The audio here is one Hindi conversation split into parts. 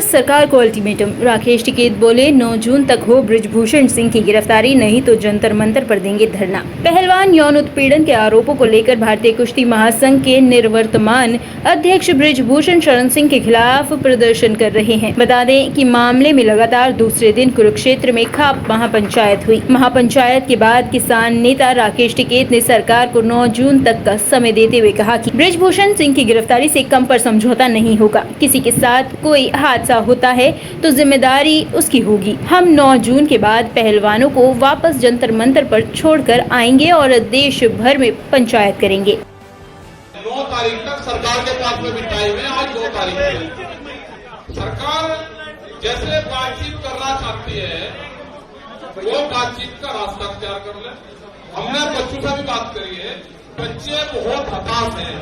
वापस सरकार को अल्टीमेटम। राकेश टिकैत बोले 9 जून तक हो बृजभूषण सिंह की गिरफ्तारी, नहीं तो जंतर मंतर पर देंगे धरना। पहलवान यौन उत्पीड़न के आरोपों को लेकर भारतीय कुश्ती महासंघ के निवर्तमान अध्यक्ष बृजभूषण शरण सिंह के खिलाफ प्रदर्शन कर रहे हैं। बता दें कि मामले में लगातार दूसरे दिन कुरुक्षेत्र में खाप महापंचायत हुई। महापंचायत के बाद किसान नेता राकेश टिकैत ने सरकार को 9 जून तक का समय देते हुए कहा कि बृजभूषण सिंह की गिरफ्तारी से कम पर समझौता नहीं होगा। किसी के साथ कोई हादसा होता है तो जिम्मेदारी उसकी होगी। हम 9 जून के बाद पहलवानों को वापस जंतर मंतर पर छोड़कर आएंगे और देश भर में पंचायत करेंगे। 9 तारीख तक सरकार के पास में भी टाइम है। आज 2 तारीख है। सरकार जैसे बातचीत करना चाहती है वो बातचीत का रास्ता तैयार कर ले। हमने बच्चों से भी बात करी है। बच्चे बहुत हताश हैं।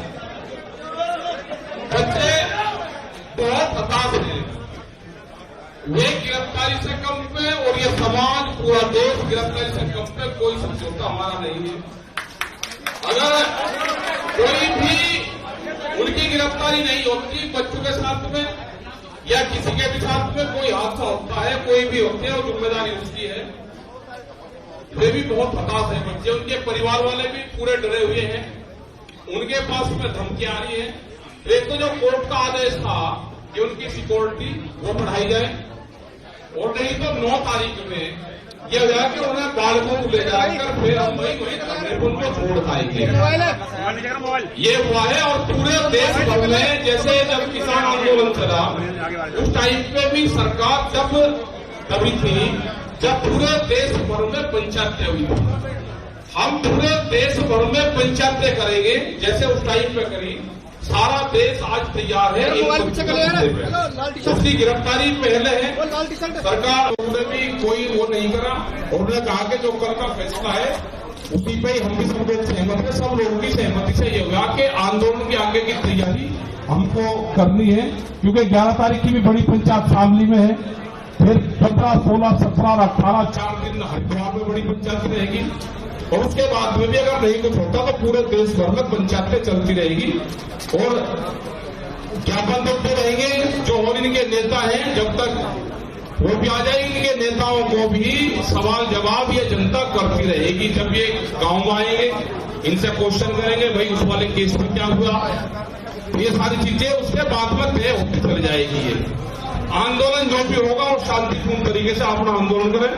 बच्चे बहुत हताश हैं। वे गिरफ्तारी से कम पे और ये समाज पूरा देश गिरफ्तारी से कम पे कोई समझौता हमारा नहीं है। अगर कोई भी उनकी गिरफ्तारी नहीं होती, बच्चों के साथ में या किसी के भी साथ में कोई हादसा होता है, कोई भी होते हैं, वो जिम्मेदारी उसकी है। वे भी बहुत हताश है बच्चे, उनके परिवार वाले भी पूरे डरे हुए हैं। उनके पास में धमकियां आ रही है। एक तो जो कोर्ट का आदेश था कि उनकी सिक्योरिटी वो बढ़ाई जाए, और नहीं तो 9 तारीख में यह हो कि उन्हें बालकों को ले जाकर फिर हम वही उनको छोड़ पाएंगे। ये हुआ है। और पूरे देश भर में जैसे जब किसान आंदोलन चला उस टाइम पे भी सरकार जब दबी थी, जब पूरे देश भर में पंचायतें हुई थी। हम पूरे देश भर में पंचायतें करेंगे जैसे उस टाइम पे करी। सारा देश आज तैयार है। उसकी गिरफ्तारी पहले है। सरकार ने भी कोई वो नहीं करा। उन्होंने कहा कि जो कल का फैसला है उसी पे हम भी सब लोग सहमत है। सब लोगों की सहमति से ये हुआ कि आंदोलन के आगे की तैयारी हमको करनी है, क्योंकि 11 तारीख की भी बड़ी पंचायत शामली में है। फिर 15, 16, 17 और 18 4 दिन हरिद्वार में बड़ी पंचायत रहेगी। और उसके बाद में भी अगर नहीं कुछ होता तो पूरे देश भर में पंचायतें चलती रहेगी और ज्ञापन देते रहेंगे। जो और इनके नेता हैं जब तक वो भी आ जाएंगे, इनके नेताओं को भी सवाल जवाब ये जनता करती रहेगी। जब ये गांव में आएंगे इनसे क्वेश्चन करेंगे, भाई उस वाले केस में क्या हुआ, ये सारी चीजें उसके बाद में तय होती चली जाएगी। ये आंदोलन जो भी होगा और शांतिपूर्ण तरीके से अपना आंदोलन करें।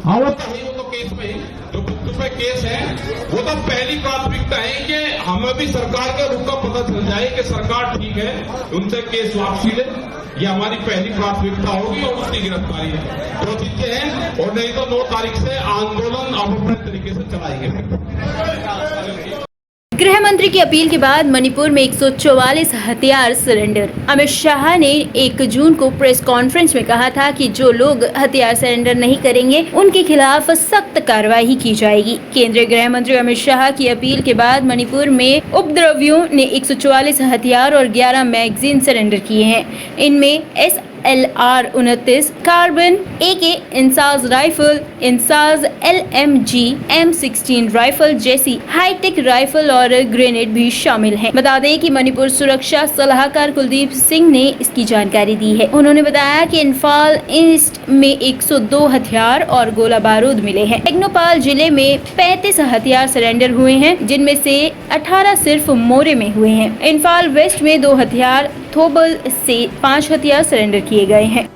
हाँ वो तो केस में ही जो बच्चों पे केस है वो तो पहली प्राथमिकता है कि हमें भी सरकार के रुख का पता चल जाए कि सरकार ठीक है, उनसे केस वापसी ले। ये हमारी पहली प्राथमिकता होगी और उसकी गिरफ्तारी है। 2 चीजें हैं। और नहीं तो 9 तारीख से आंदोलन आप अपने तरीके से चलाएंगे। गृह मंत्री की अपील के बाद मणिपुर में 144 हथियार सरेंडर। अमित शाह ने 1 जून को प्रेस कॉन्फ्रेंस में कहा था कि जो लोग हथियार सरेंडर नहीं करेंगे उनके खिलाफ सख्त कार्रवाई की जाएगी। केंद्रीय गृह मंत्री अमित शाह की अपील के बाद मणिपुर में उपद्रवियों ने 144 हथियार और 11 मैगजीन सरेंडर किए हैं। इनमें SLR 29 carbon AK INSAS rifle, INSAS LMG M16 rifle जैसी हाईटेक राइफल और ग्रेनेड भी शामिल हैं। बता दें कि मणिपुर सुरक्षा सलाहकार कुलदीप सिंह ने इसकी जानकारी दी है। उन्होंने बताया कि इम्फाल ईस्ट में 102 हथियार और गोला बारूद मिले हैं। टेक्नोपाल जिले में 35 हथियार सरेंडर हुए हैं, जिनमें से 18 सिर्फ मोरे में हुए हैं। इम्फाल वेस्ट में 2 हथियार, थोबल से 5 हथियार सरेंडर किए गए हैं।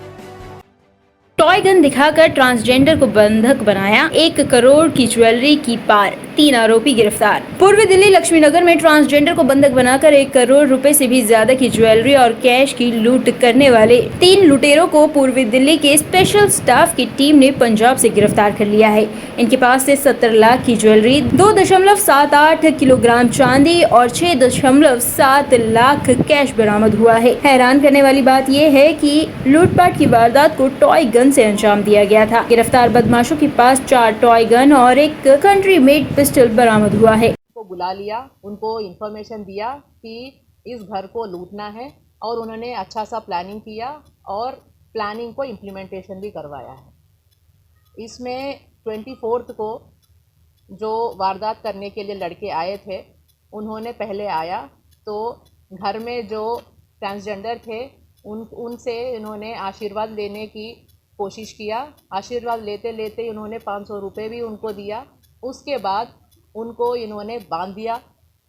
टॉय गन दिखाकर ट्रांसजेंडर को बंधक बनाया, 1 करोड़ की ज्वेलरी की पार, 3 आरोपी गिरफ्तार। पूर्वी दिल्ली लक्ष्मीनगर में ट्रांसजेंडर को बंधक बनाकर 1 करोड़ रुपए से भी ज्यादा की ज्वेलरी और कैश की लूट करने वाले 3 लुटेरों को पूर्वी दिल्ली के स्पेशल स्टाफ की टीम ने पंजाब से गिरफ्तार कर लिया है। इनके पास से 70 लाख की ज्वेलरी, 2.78 किलोग्राम चांदी और 6.7 लाख कैश बरामद हुआ है। हैरान करने वाली बात यह है कि लूटपाट की वारदात को टॉय गन से अंजाम दिया गया था। गिरफ्तार बदमाशों के पास 4 टॉय गन और 1 कंट्री मेड पिस्टल बरामद हुआ है। को बुला लिया, उनको इन्फॉर्मेशन दिया कि इस घर को लूटना है और उन्होंने अच्छा सा प्लानिंग किया और प्लानिंग को इम्प्लीमेंटेशन भी करवाया है। इसमें 24 को जो वारदात करने के लिए लड़के आए थे, उन्होंने पहले आया तो घर में जो ट्रांसजेंडर थे उनसे इन्होंने आशीर्वाद लेने की कोशिश किया। आशीर्वाद लेते लेते इन्होंने 500 रुपये भी उनको दिया। उसके बाद उनको इन्होंने बांध दिया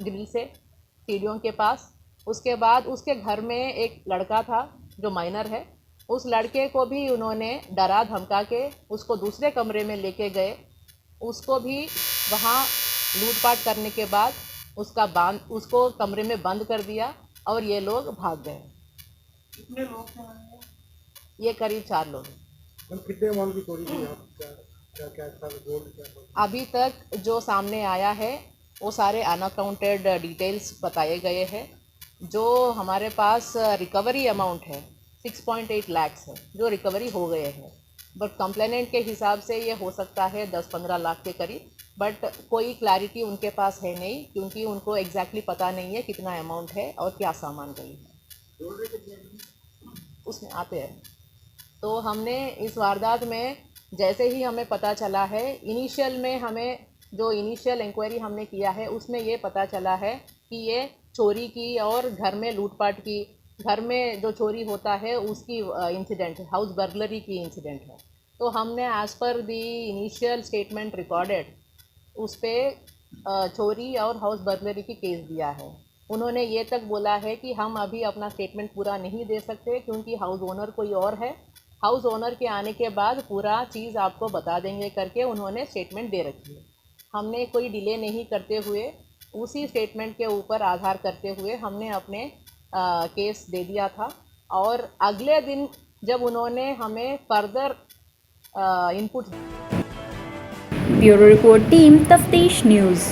ग्रिल से सीढ़ियों के पास। उसके बाद उसके घर में एक लड़का था जो माइनर है, उस लड़के को भी उन्होंने डरा धमका के उसको दूसरे कमरे में लेके गए। उसको भी वहाँ लूटपाट करने के बाद उसको कमरे में बंद कर दिया और ये लोग भाग गए। कितने लोग थे? ये करीब 4 लोग हैं। हम कितने अमाउंट की चोरी की? आप क्या क्या था गोल्ड क्या? अभी तक जो सामने आया है वो सारे अनअकाउंटेड डिटेल्स बताए गए हैं। जो हमारे पास रिकवरी अमाउंट है 6.8 लाख है जो रिकवरी हो गए हैं, बट कंप्लेनेंट के हिसाब से ये हो सकता है 10-15 लाख के करीब, बट कोई क्लैरिटी उनके पास है नहीं क्योंकि उनको एग्जैक्टली पता नहीं है कितना अमाउंट है और क्या सामान गई है, उसमें आते हैं। तो हमने इस वारदात में जैसे ही हमें पता चला है, इनिशियल में हमें जो इनिशियल इंक्वायरी हमने किया है उसमें ये पता चला है कि ये चोरी की और घर में लूटपाट की, घर में जो चोरी होता है उसकी इंसिडेंट है, हाउस बर्गलरी की इंसिडेंट है। तो हमने एज़ पर दी इनिशियल स्टेटमेंट रिकॉर्डेड उस पर चोरी और हाउस बर्गलरी की केस दिया है। उन्होंने ये तक बोला है कि हम अभी अपना स्टेटमेंट पूरा नहीं दे सकते क्योंकि हाउस ओनर कोई और है, हाउस ओनर के आने के बाद पूरा चीज़ आपको बता देंगे करके उन्होंने स्टेटमेंट दे रखी है। हमने कोई डिले नहीं करते हुए उसी स्टेटमेंट के ऊपर आधार करते हुए हमने अपने केस दे दिया था और अगले दिन जब उन्होंने हमें further input bureau report team तफ्तीश न्यूज़।